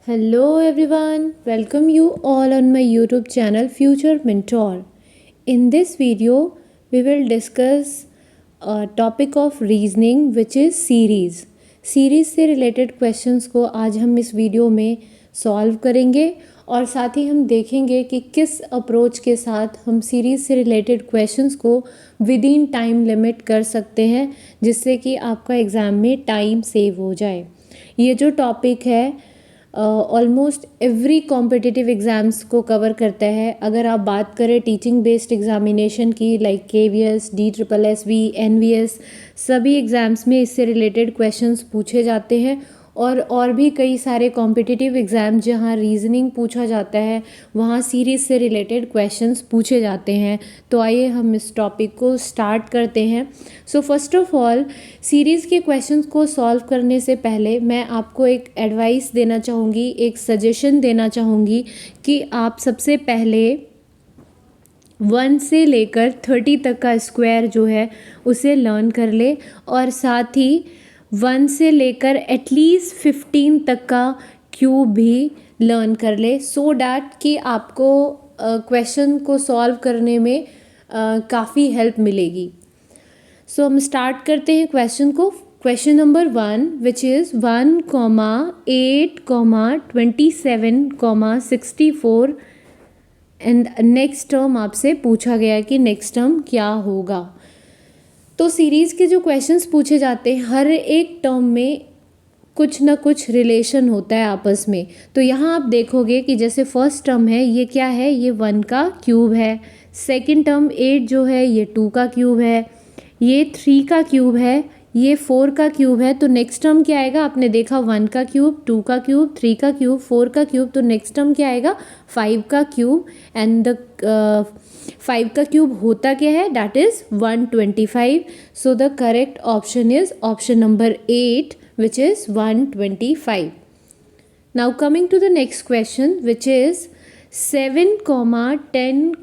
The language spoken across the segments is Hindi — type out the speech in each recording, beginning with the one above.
Hello everyone, welcome you all on my YouTube channel Future Mentor. In this video, we will discuss a topic of reasoning which is series. Series से रिलेटेड क्वेश्चंस को आज हम इस वीडियो में सॉल्व करेंगे और साथ ही हम देखेंगे कि किस अप्रोच के साथ हम सीरीज़ से रिलेटेड क्वेश्चंस को विद इन टाइम लिमिट कर सकते हैं जिससे कि आपका एग्ज़ाम में टाइम सेव हो जाए। ये जो टॉपिक है ऑलमोस्ट एवरी कॉम्पिटिटिव एग्ज़ाम्स को कवर करता है। अगर आप बात करें टीचिंग बेस्ड एग्जामिनेशन की लाइक KVS, DSSB, NVS, सभी एग्ज़ाम्स में इससे रिलेटेड क्वेश्चंस पूछे जाते हैं और भी कई सारे कॉम्पिटिटिव एग्ज़ाम जहाँ रीजनिंग पूछा जाता है वहाँ सीरीज़ से रिलेटेड क्वेश्चंस पूछे जाते हैं। तो आइए हम इस टॉपिक को स्टार्ट करते हैं। So first of all, series के क्वेश्चंस को सॉल्व करने से पहले मैं आपको एक एडवाइस देना चाहूँगी, एक सजेशन देना चाहूँगी कि आप सबसे पहले 1 से लेकर 30 तक का स्क्वायर जो है उसे लर्न कर ले और साथ ही 1 से लेकर एटलीस्ट 15 तक का क्यूब भी लर्न कर ले सो डैट कि आपको क्वेश्चन को सॉल्व करने में काफ़ी हेल्प मिलेगी। सो हम स्टार्ट करते हैं क्वेश्चन को। Question number 1 which is 1, 8, 27, 64 and next term आपसे पूछा गया है कि नेक्स्ट टर्म क्या होगा। तो सीरीज़ के जो क्वेश्चंस पूछे जाते हैं हर एक टर्म में कुछ ना कुछ रिलेशन होता है आपस में। तो यहाँ आप देखोगे कि जैसे फर्स्ट टर्म है ये क्या है, ये 1 का क्यूब है। सेकंड टर्म 8 जो है ये 2 का क्यूब है, ये 3 का क्यूब है, ये 4 का क्यूब है। तो नेक्स्ट टर्म क्या आएगा, आपने देखा 1 का क्यूब, 2 का क्यूब, 3 का क्यूब, 4 का क्यूब। तो नेक्स्ट टर्म क्या आएगा, 5 का क्यूब एंड द 5 का क्यूब होता क्या है, that is 125। So the correct option is option number 8 which is 125। Now coming to the next question which is 7, 10,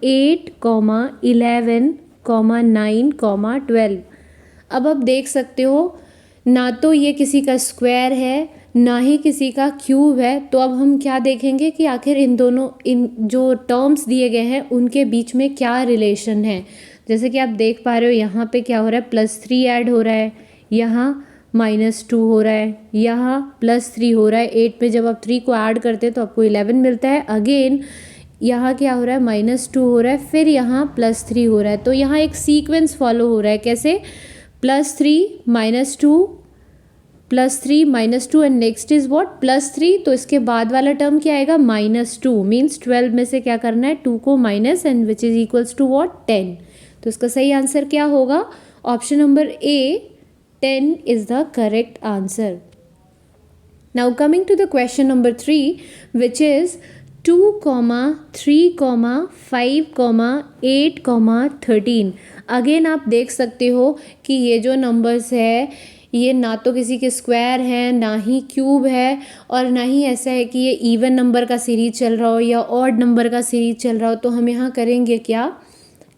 8, 11, 9, 12। अब आप देख सकते हो ना तो ये किसी का स्क्वायर है ना ही किसी का क्यूब है। तो अब हम क्या देखेंगे कि आखिर इन जो टर्म्स दिए गए हैं उनके बीच में क्या रिलेशन है। जैसे कि आप देख पा रहे हो यहाँ पे क्या हो रहा है, +3 ऐड हो रहा है, यहाँ -2 हो रहा है, यहाँ +3 हो रहा है। 8 में जब आप 3 को ऐड करते हैं तो आपको 11 मिलता है। अगेन यहाँ क्या हो रहा है, -2 हो रहा है, फिर यहाँ +3 हो रहा है। तो यहाँ एक सीक्वेंस फॉलो हो रहा है। कैसे, +3 -2 एंड नेक्स्ट इज व्हाट, +3। तो इसके बाद वाला टर्म क्या आएगा, -2 मीन्स 12 में से क्या करना है, 2 को minus and which is equals to what, 10। तो इसका सही आंसर क्या होगा, option number A 10 is the correct answer. Now coming to the question number 3 which is 2, 3, 5, 8, 13। Again आप देख सकते हो कि ये जो नंबर्स है ये ना तो किसी के स्क्वायर है ना ही क्यूब है और ना ही ऐसा है कि ये इवन नंबर का सीरीज चल रहा हो या ऑड नंबर का सीरीज चल रहा हो। तो हम यहाँ करेंगे क्या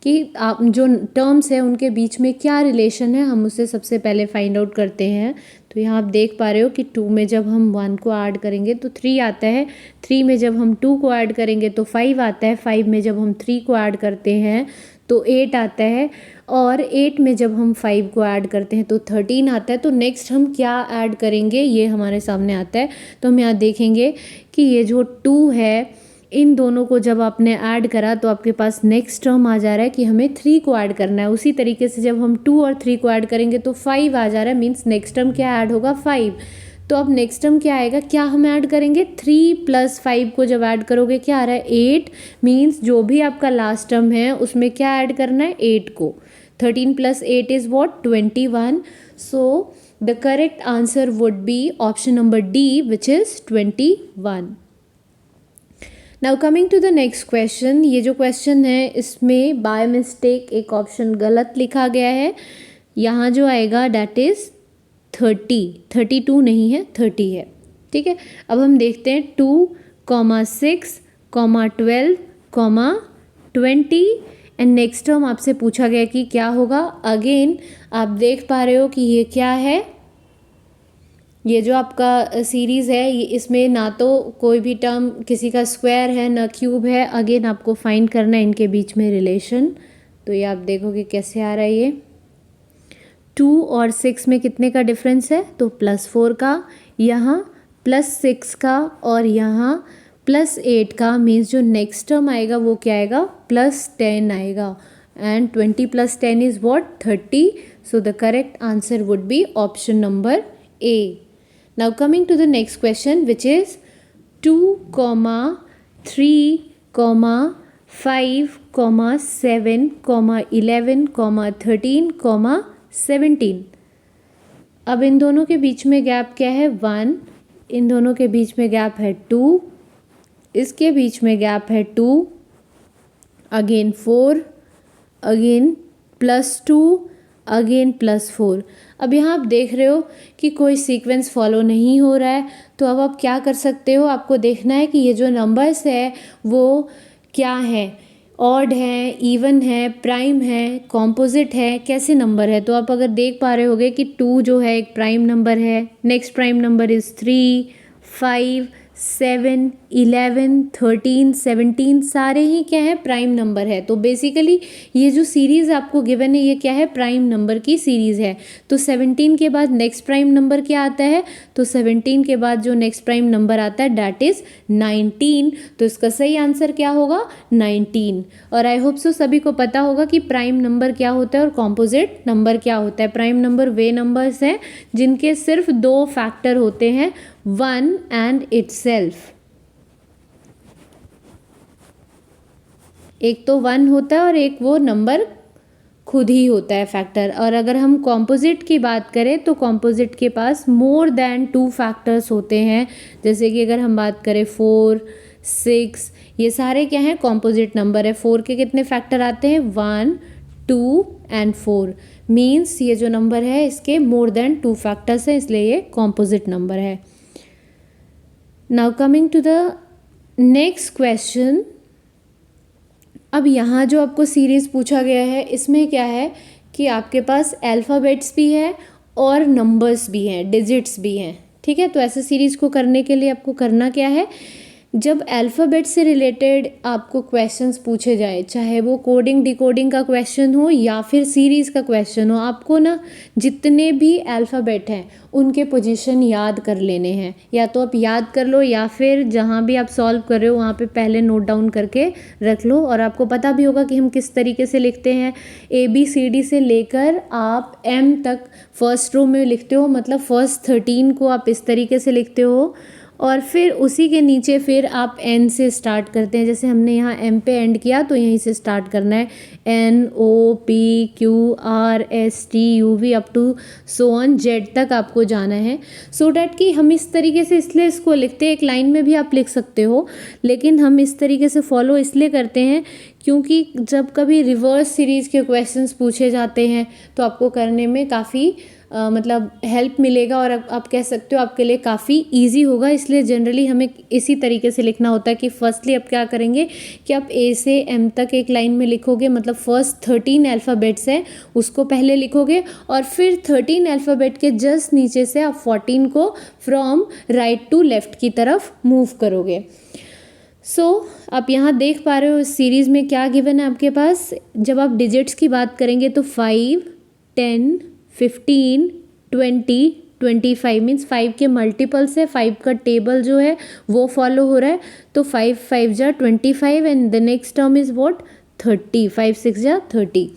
कि आप जो टर्म्स है उनके बीच में क्या रिलेशन है हम उसे सबसे पहले फाइंड आउट करते हैं। तो यहाँ आप देख पा रहे हो कि 2 में जब हम 1 को ऐड करेंगे तो 3 आता है, 3 में जब हम 2 को ऐड करेंगे तो 5 आता है, 5 में जब हम 3 को ऐड करते हैं तो 8 आता है और 8 में जब हम 5 को ऐड करते हैं तो 13 आता है। तो नेक्स्ट हम क्या ऐड करेंगे ये हमारे सामने आता है। तो हम यहाँ देखेंगे कि ये जो 2 है इन दोनों को जब आपने ऐड करा तो आपके पास नेक्स्ट टर्म आ जा रहा है कि हमें 3 को ऐड करना है। उसी तरीके से जब हम 2 और 3 को ऐड करेंगे तो 5 आ जा रहा है, मीन्स नेक्स्ट टर्म क्या ऐड होगा, 5। तो अब नेक्स्ट टर्म क्या आएगा, क्या हम ऐड करेंगे, 3 + 5 को जब ऐड करोगे क्या आ रहा है, 8। मीन्स जो भी आपका लास्ट टर्म है उसमें क्या ऐड करना है, 8 को। 13 + 8 is what, 21। So the correct answer would be option number D which is 21। Now coming to the next question. ये जो क्वेश्चन है इसमें बाय मिस्टेक एक ऑप्शन गलत लिखा गया है। यहाँ जो आएगा डैट इज़ 32 नहीं है, 30 है। ठीक है, अब हम देखते हैं 2, 6, 12, 20 एंड नेक्स्ट टर्म आपसे पूछा गया कि क्या होगा। अगेन आप देख पा रहे हो कि ये क्या है, ये जो आपका सीरीज़ है ये इसमें ना तो कोई भी टर्म किसी का स्क्वायर है ना क्यूब है। अगेन आपको फाइंड करना है इनके बीच में रिलेशन। तो ये आप देखोगे कैसे आ रहा है ये 2 और 6 में कितने का डिफरेंस है तो +4 का, यहाँ +6 का और यहाँ +8 का। मीन्स जो नेक्स्ट टर्म आएगा वो क्या आएगा +10 आएगा and 20 + 10 is what 30। So the correct answer would be option number A. Now coming to the next question which is 2, 3, 5, 7, 11, 13, 17। अब इन दोनों के बीच में गैप क्या है 1, इन दोनों के बीच में गैप है 2, इसके बीच में गैप है 2, अगेन 4, अगेन +2, अगेन +4। अब यहाँ आप देख रहे हो कि कोई सीक्वेंस फॉलो नहीं हो रहा है। तो अब आप क्या कर सकते हो, आपको देखना है कि ये जो नंबर्स है वो क्या है, ऑड है, इवन है, प्राइम है, कॉम्पोजिट है, कैसे नंबर है। तो आप अगर देख पा रहे होगे कि 2 जो है एक प्राइम नंबर है, नेक्स्ट प्राइम नंबर इज़ 3, 5, 7, 11, 13, 17 सारे ही क्या है प्राइम नंबर है। तो बेसिकली ये जो सीरीज़ आपको गिवन है ये क्या है प्राइम नंबर की सीरीज़ है। तो 17 के बाद नेक्स्ट प्राइम नंबर क्या आता है, तो 17 के बाद जो नेक्स्ट प्राइम नंबर आता है डैट इज़ 19। तो इसका सही आंसर क्या होगा 19। और आई होप सो सभी को पता होगा कि प्राइम नंबर क्या होता है और कॉम्पोजिट नंबर क्या होता है। प्राइम नंबर वे नंबर्स हैं जिनके सिर्फ 2 फैक्टर होते हैं, 1 एंड इटसेल्फ। एक तो 1 होता है और एक वो नंबर खुद ही होता है फैक्टर। और अगर हम कॉम्पोजिट की बात करें तो कॉम्पोजिट के पास मोर देन 2 फैक्टर्स होते हैं। जैसे कि अगर हम बात करें 4, 6, ये सारे क्या हैं कॉम्पोजिट नंबर है। 4 के कितने फैक्टर आते हैं 1, 2 एंड 4। मीन्स ये जो नंबर है इसके मोर देन 2 फैक्टर्स हैं, इसलिए ये कॉम्पोजिट नंबर है। Now coming to the next question. अब यहाँ जो आपको सीरीज़ पूछा गया है इसमें क्या है कि आपके पास अल्फ़ाबेट्स भी है और नंबर्स भी हैं, डिजिट्स भी हैं। ठीक है, तो ऐसे सीरीज़ को करने के लिए आपको करना क्या है, जब अल्फ़ाबेट से रिलेटेड आपको क्वेश्चंस पूछे जाए, चाहे वो कोडिंग डिकोडिंग का क्वेश्चन हो या फिर सीरीज़ का क्वेश्चन हो, आपको ना जितने भी अल्फ़ाबेट हैं उनके पोजीशन याद कर लेने हैं। या तो आप याद कर लो या फिर जहाँ भी आप सॉल्व कर रहे हो वहाँ पे पहले नोट डाउन करके रख लो। और आपको पता भी होगा कि हम किस तरीके से लिखते हैं। ABCD से लेकर आप M तक फर्स्ट रो में लिखते हो, मतलब फर्स्ट 13 को आप इस तरीके से लिखते हो और फिर उसी के नीचे फिर आप N से स्टार्ट करते हैं। जैसे हमने यहाँ M पे एंड किया तो यहीं से स्टार्ट करना है, NOPQRSTUV up to so on Z तक आपको जाना है। सो डैट कि हम इस तरीके से इसलिए इसको लिखते हैं, एक लाइन में भी आप लिख सकते हो, लेकिन हम इस तरीके से फॉलो इसलिए करते हैं क्योंकि जब कभी रिवर्स सीरीज़ के क्वेश्चंस पूछे जाते हैं तो आपको करने में काफ़ी मतलब हेल्प मिलेगा और आप कह सकते हो आपके लिए काफ़ी इजी होगा। इसलिए जनरली हमें इसी तरीके से लिखना होता है कि फर्स्टली आप क्या करेंगे कि आप A से M तक एक लाइन में लिखोगे, मतलब फर्स्ट 13 अल्फ़ाबेट्स है उसको पहले लिखोगे और फिर 13 अल्फ़ाबेट के जस्ट नीचे से आप 14 को फ्रॉम राइट टू लेफ़्ट की तरफ मूव करोगे। आप यहाँ देख पा रहे हो इस सीरीज़ में क्या गिवन है आपके पास। जब आप डिजिट्स की बात करेंगे तो 5, 10, 15, 20, 25 मीन्स 5 के मल्टीपल्स है। 5 का टेबल जो है वो फॉलो हो रहा है। तो 5 5 जा 25 and the next term is what 30, 5 6 जा 30।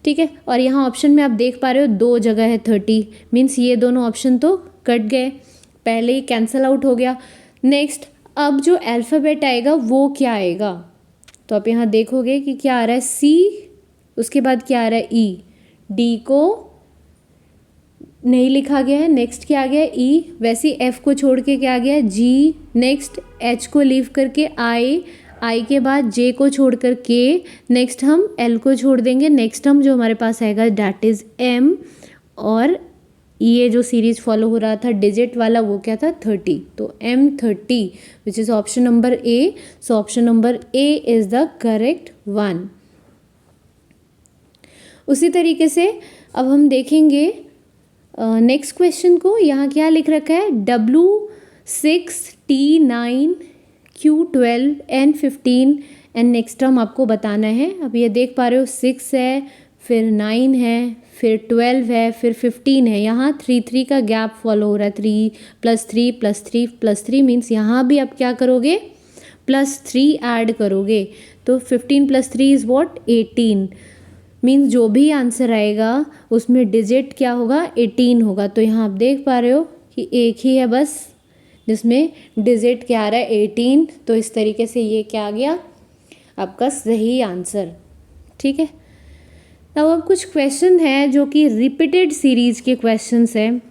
ठीक है, और यहाँ ऑप्शन में आप देख पा रहे हो 2 जगह है 30, मीन्स ये दोनों ऑप्शन तो कट गए, पहले ही कैंसिल आउट हो गया। नेक्स्ट अब जो अल्फ़ाबेट आएगा वो क्या आएगा, तो आप यहाँ देखोगे कि क्या आ रहा है C, उसके बाद क्या आ रहा है E। D को नहीं लिखा गया है, नेक्स्ट क्या आ गया है E, वैसे F को छोड़ के क्या आ गया है G, नेक्स्ट H को लीव करके I के बाद J को छोड़ कर K, नेक्स्ट हम L को छोड़ देंगे, नेक्स्ट हम जो हमारे पास आएगा डैट इज़ M। और ये जो सीरीज़ फॉलो हो रहा था डिजिट वाला वो क्या था 30, तो M30 which is option number A। So option number A is the correct one. उसी तरीके से अब हम देखेंगे नेक्स्ट क्वेश्चन को यहाँ क्या लिख रखा है, W6T9Q12N15 एंड नेक्स्ट टर्म आपको बताना है। अब ये देख पा रहे हो 6 है, फिर 9 है, फिर 12 है, फिर 15 है। यहाँ 3 का गैप फॉलो हो रहा है, 3 + 3 + 3 + 3 मीन्स यहाँ भी आप क्या करोगे, +3 ऐड करोगे। तो 15 + 3 इज़ व्हाट, 18 मीन्स जो भी आंसर आएगा उसमें डिजिट क्या होगा, 18 होगा। तो यहाँ आप देख पा रहे हो कि एक ही है बस जिसमें डिजिट क्या आ रहा है, 18। तो इस तरीके से ये क्या आ गया, आपका सही आंसर। ठीक है, अब कुछ क्वेश्चन है जो कि रिपीटेड सीरीज के क्वेश्चंस हैं,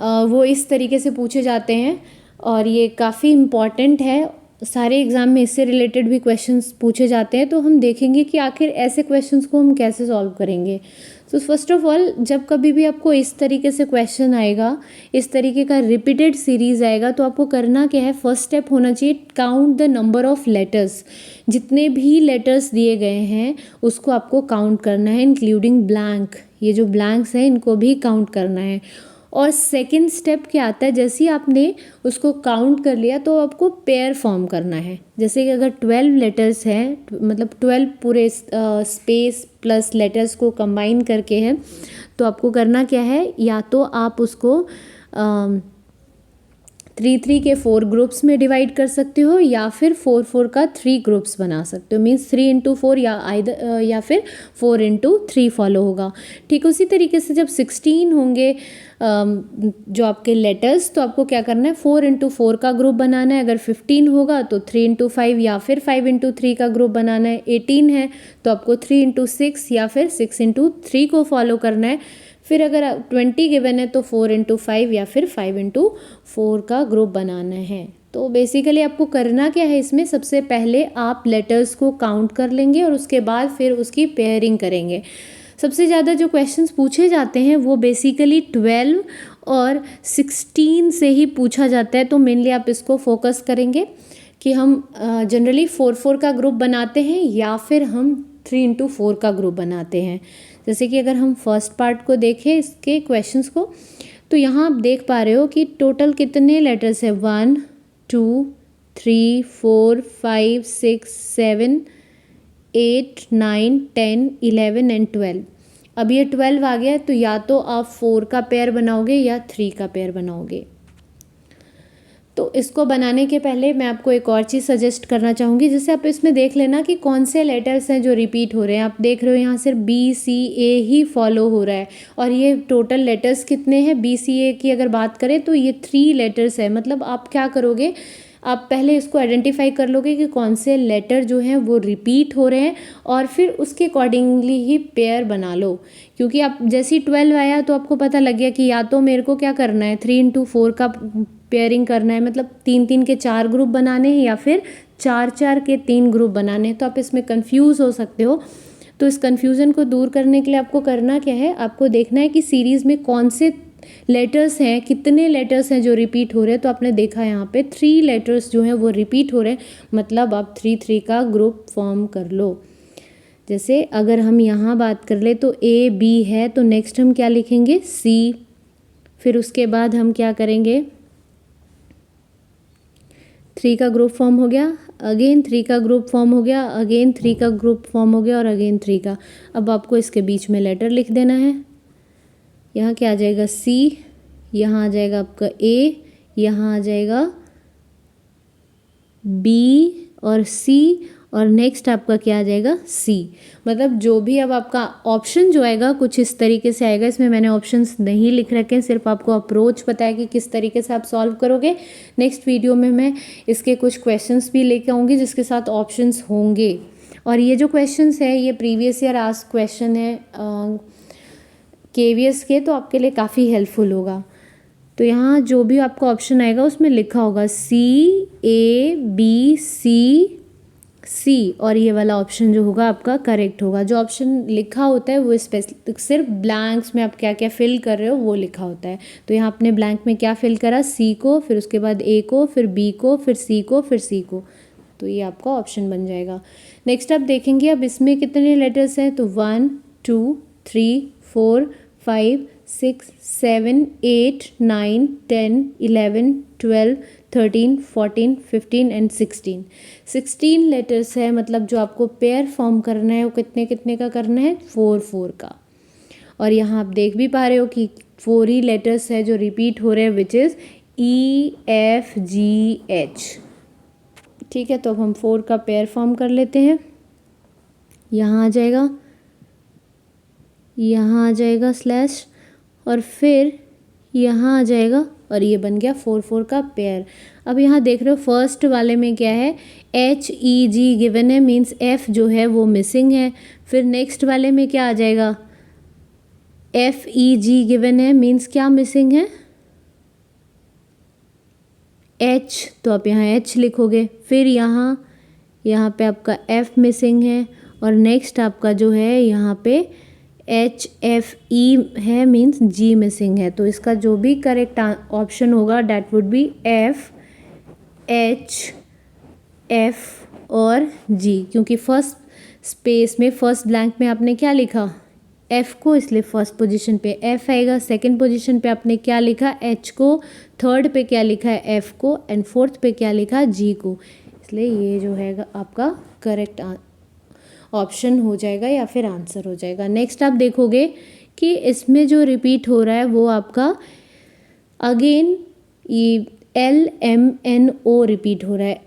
वो इस तरीके से पूछे जाते हैं और ये काफ़ी इम्पॉर्टेंट है। सारे एग्ज़ाम में इससे रिलेटेड भी क्वेश्चंस पूछे जाते हैं, तो हम देखेंगे कि आखिर ऐसे क्वेश्चंस को हम कैसे सॉल्व करेंगे। तो फर्स्ट ऑफ ऑल, जब कभी भी आपको इस तरीके से क्वेश्चन आएगा, इस तरीके का रिपीटेड सीरीज आएगा, तो आपको करना क्या है, फर्स्ट स्टेप होना चाहिए count the number of letters. जितने भी लेटर्स दिए गए हैं उसको आपको काउंट करना है, इंक्लूडिंग ब्लैंक। ये जो ब्लैंक्स हैं इनको भी काउंट करना है। और सेकंड स्टेप क्या आता है, जैसे ही आपने उसको काउंट कर लिया तो आपको पेयर फॉर्म करना है। जैसे कि अगर 12 लेटर्स हैं, मतलब 12 पूरे स्पेस प्लस लेटर्स को कंबाइन करके है, तो आपको करना क्या है, या तो आप उसको 3 के 4 ग्रुप्स में डिवाइड कर सकते हो, या फिर 4 का 3 ग्रुप्स बना सकते हो। मीन्स 3 × 4 या फिर 4 × 3 फॉलो होगा। ठीक उसी तरीके से जब 16 होंगे जो आपके लेटर्स, तो आपको क्या करना है, 4 × 4 का ग्रुप बनाना है। अगर 15 होगा तो 3 × 5 या फिर 5 × 3 का ग्रुप बनाना है। 18 है तो आपको 3 × 6 या फिर 6 × 3 को फॉलो करना है। फिर अगर 20 गिवन है तो 4 × 5 या फिर 5 × 4 का ग्रुप बनाना है। तो बेसिकली आपको करना क्या है, इसमें सबसे पहले आप लेटर्स को काउंट कर लेंगे और उसके बाद फिर उसकी पेयरिंग करेंगे। सबसे ज़्यादा जो क्वेश्चंस पूछे जाते हैं वो बेसिकली 12 और 16 से ही पूछा जाता है। तो मेनली आप इसको फोकस करेंगे कि हम जनरली 4 का ग्रुप बनाते हैं या फिर हम 3 × 4 का ग्रुप बनाते हैं। जैसे कि अगर हम फर्स्ट पार्ट को देखें इसके क्वेश्चंस को, तो यहाँ आप देख पा रहे हो कि टोटल कितने लेटर्स है, 1 2 3 4 5 6 7 8 9 10 11 एंड 12। अब ये 12 आ गया, तो या तो आप 4 का पेयर बनाओगे या 3 का पेयर बनाओगे। तो इसको बनाने के पहले मैं आपको एक और चीज़ सजेस्ट करना चाहूँगी, जैसे आप इसमें देख लेना कि कौन से लेटर्स हैं जो रिपीट हो रहे हैं। आप देख रहे हो यहाँ सिर्फ BCA ही फॉलो हो रहा है, और ये टोटल लेटर्स कितने हैं, BCA की अगर बात करें तो ये 3 लेटर्स है। मतलब आप क्या करोगे, आप पहले इसको आइडेंटिफाई कर लोगे कि कौन से लेटर जो हैं वो रिपीट हो रहे हैं, और फिर उसके अकॉर्डिंगली ही पेयर बना लो। क्योंकि आप जैसे ही 12 आया तो आपको पता लग गया कि या तो मेरे को क्या करना है, 3 × 4 का पेयरिंग करना है, मतलब 3 के 4 ग्रुप बनाने हैं या फिर 4 के 3 ग्रुप बनाने हैं। तो आप इसमें कंफ्यूज हो सकते हो। तो इस कंफ्यूजन को दूर करने के लिए आपको करना क्या है, आपको देखना है कि सीरीज़ में कौन से लेटर्स हैं, कितने लेटर्स हैं जो रिपीट हो रहे हैं। तो आपने देखा यहाँ पे 3 लेटर्स जो हैं वो रिपीट हो रहे हैं, मतलब आप 3 का ग्रुप फॉर्म कर लो। जैसे अगर हम यहाँ बात कर ले तो A B है, तो नेक्स्ट हम क्या लिखेंगे, C। फिर उसके बाद हम क्या करेंगे, 3 का ग्रुप फॉर्म हो गया, अगेन 3 का ग्रुप फॉर्म हो गया, अगेन 3 का ग्रुप फॉर्म हो गया और अगेन 3 का। अब आपको इसके बीच में लेटर लिख देना है। यहाँ क्या आ जाएगा, C, यहाँ आ जाएगा आपका A, यहाँ आ जाएगा B और C, और नेक्स्ट आपका क्या आ जाएगा, C। मतलब जो भी अब आपका ऑप्शन जो आएगा कुछ इस तरीके से आएगा। इसमें मैंने ऑप्शंस नहीं लिख रखे हैं, सिर्फ आपको अप्रोच पता है कि किस तरीके से आप सॉल्व करोगे। नेक्स्ट वीडियो में मैं इसके कुछ क्वेश्चंस भी लेके आऊँगी जिसके साथ ऑप्शंस होंगे। और ये जो क्वेश्चंस है ये प्रीवियस ईयर आस्क्ड क्वेश्चन है KVS के, तो आपके लिए काफ़ी हेल्पफुल होगा। तो यहाँ जो भी आपका ऑप्शन आएगा उसमें लिखा होगा CABCC, और ये वाला ऑप्शन जो होगा आपका करेक्ट होगा। जो ऑप्शन लिखा होता है वो सिर्फ ब्लैंक्स में आप क्या क्या फिल कर रहे हो वो लिखा होता है। तो यहाँ आपने ब्लैंक में क्या फिल करा, C को, फिर उसके बाद A को, फिर B को, फिर C को, फिर C को। तो ये आपका ऑप्शन बन जाएगा। नेक्स्ट आप देखेंगे अब इसमें कितने लेटर्स हैं, तो 1 2 3 4 5 6 7 8 9 10 11 12 13 14 15 एंड 16 लेटर्स है, मतलब जो आपको पेयर फॉर्म करना है वो कितने कितने का करना है, 4 4 का। और यहाँ आप देख भी पा रहे हो कि 4 ही लेटर्स है जो रिपीट हो रहे हैं, विच इज़ EFGH। ठीक है, तो अब हम 4 का पेयर फॉर्म कर लेते हैं। यहाँ आ जाएगा, यहाँ आ जाएगा स्लैश, और फिर यहाँ आ जाएगा, और ये बन गया 4 4 का पेयर। अब यहाँ देख रहे हो फर्स्ट वाले में क्या है, HEG गिवन है, मीन्स F जो है वो मिसिंग है। फिर नेक्स्ट वाले में क्या आ जाएगा, FEG गिवन है, मीन्स क्या मिसिंग है, H, तो आप यहाँ H लिखोगे। फिर यहाँ पे आपका F मिसिंग है, और नेक्स्ट आपका जो है यहाँ पे HFE है, मीन्स G मिसिंग है। तो इसका जो भी करेक्ट ऑप्शन होगा that would be F H F और G, क्योंकि फर्स्ट स्पेस में, फर्स्ट ब्लैंक में आपने क्या लिखा, F को, इसलिए फर्स्ट पोजीशन पे F आएगा। सेकंड पोजीशन पे आपने क्या लिखा, H को। थर्ड पे क्या लिखा है, F को। एंड फोर्थ पे क्या लिखा, G को। इसलिए ये जो है आपका करेक्ट ऑप्शन हो जाएगा या फिर आंसर हो जाएगा। नेक्स्ट आप देखोगे कि इसमें जो रिपीट हो रहा है वो आपका अगेन ये LMNO रिपीट हो रहा है,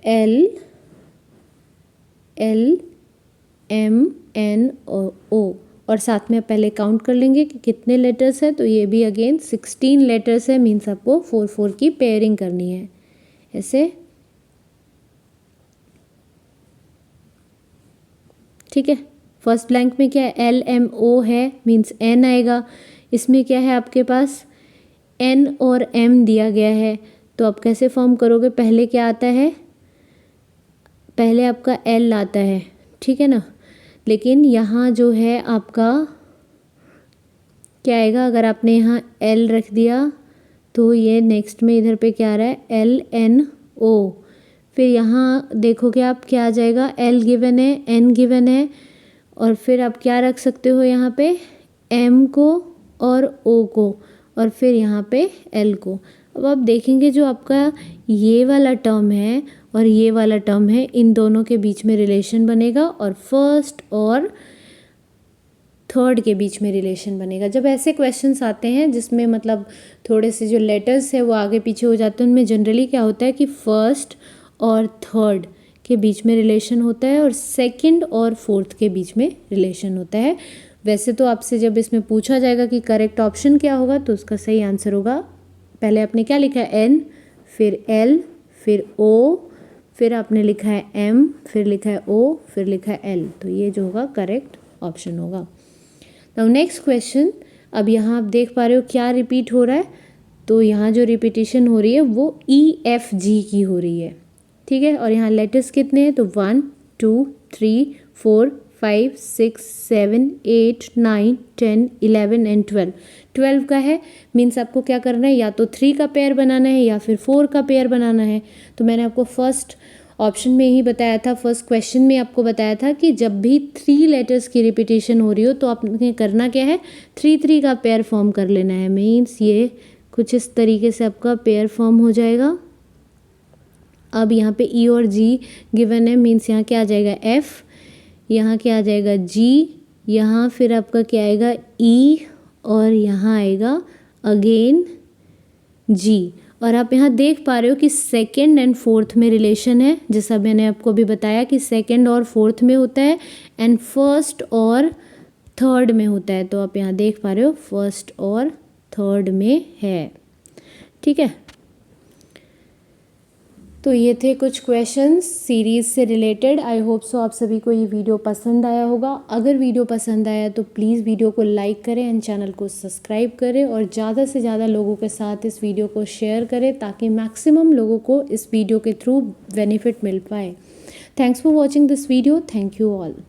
LMNO। और साथ में पहले काउंट कर लेंगे कि कितने लेटर्स है, तो ये भी अगेन 16 लेटर्स है, मीन्स आपको 4 4 की पेयरिंग करनी है ऐसे। ठीक है, फर्स्ट ब्लैंक में क्या है, LMO है, मीन्स N आएगा। इसमें क्या है आपके पास, N और M दिया गया है, तो आप कैसे फॉर्म करोगे, पहले क्या आता है, पहले आपका L आता है, ठीक है ना। लेकिन यहाँ जो है आपका क्या आएगा, अगर आपने यहाँ L रख दिया तो ये नेक्स्ट में इधर पे क्या आ रहा है, LNO। फिर यहाँ देखोगे आप क्या आ जाएगा, L गिवन है, N गिवन है, और फिर आप क्या रख सकते हो यहाँ पे, M को और O को, और फिर यहाँ पे L को। अब आप देखेंगे जो आपका ये वाला टर्म है और ये वाला टर्म है, इन दोनों के बीच में रिलेशन बनेगा, और फर्स्ट और थर्ड के बीच में रिलेशन बनेगा। जब ऐसे क्वेश्चंस आते हैं जिसमें मतलब थोड़े से जो लेटर्स है वो आगे पीछे हो जाते हैं, उनमें जनरली क्या होता है कि फर्स्ट और थर्ड के बीच में रिलेशन होता है, और सेकंड और फोर्थ के बीच में रिलेशन होता है। वैसे तो आपसे जब इसमें पूछा जाएगा कि करेक्ट ऑप्शन क्या होगा, तो उसका सही आंसर होगा, पहले आपने क्या लिखा है, N, फिर L, फिर O, फिर आपने लिखा है M, फिर लिखा है O, फिर लिखा है L। तो ये जो होगा करेक्ट ऑप्शन होगा। नाउ नेक्स्ट क्वेश्चन, अब यहाँ आप देख पा रहे हो क्या रिपीट हो रहा है, तो यहाँ जो रिपीटिशन हो रही है वो EFG की हो रही है, ठीक है। और यहाँ लेटर्स कितने हैं, तो 1 2 3 4 5 6 7 8 9 10 11 एंड 12 का है, मीन्स आपको क्या करना है, या तो 3 का पेयर बनाना है या फिर 4 का पेयर बनाना है। तो मैंने आपको फर्स्ट ऑप्शन में ही बताया था, फर्स्ट क्वेश्चन में आपको बताया था कि जब भी 3 लेटर्स की रिपीटिशन हो रही हो तो आपने करना क्या है, 3 3 का पेयर फॉर्म कर लेना है। मीन्स ये कुछ इस तरीके से आपका पेयर फॉर्म हो जाएगा। अब यहाँ पे E और G गिवन है, मीन्स यहाँ क्या आ जाएगा, F, यहाँ क्या आ जाएगा, G, यहाँ फिर आपका क्या आएगा, E, और यहाँ आएगा अगेन G। और आप यहाँ देख पा रहे हो कि सेकंड एंड फोर्थ में रिलेशन है, जैसा मैंने आपको भी बताया कि सेकंड और फोर्थ में होता है, एंड फर्स्ट और थर्ड में होता है। तो आप यहाँ देख पा रहे हो फर्स्ट और थर्ड में है, ठीक है। तो ये थे कुछ क्वेश्चंस सीरीज़ से रिलेटेड। आई होप सो आप सभी को ये वीडियो पसंद आया होगा। अगर वीडियो पसंद आया तो प्लीज़ वीडियो को लाइक करें एंड चैनल को सब्सक्राइब करें, और ज़्यादा से ज़्यादा लोगों के साथ इस वीडियो को शेयर करें ताकि मैक्सिमम लोगों को इस वीडियो के थ्रू बेनिफिट मिल पाए। Thanks for watching this video. Thank you all.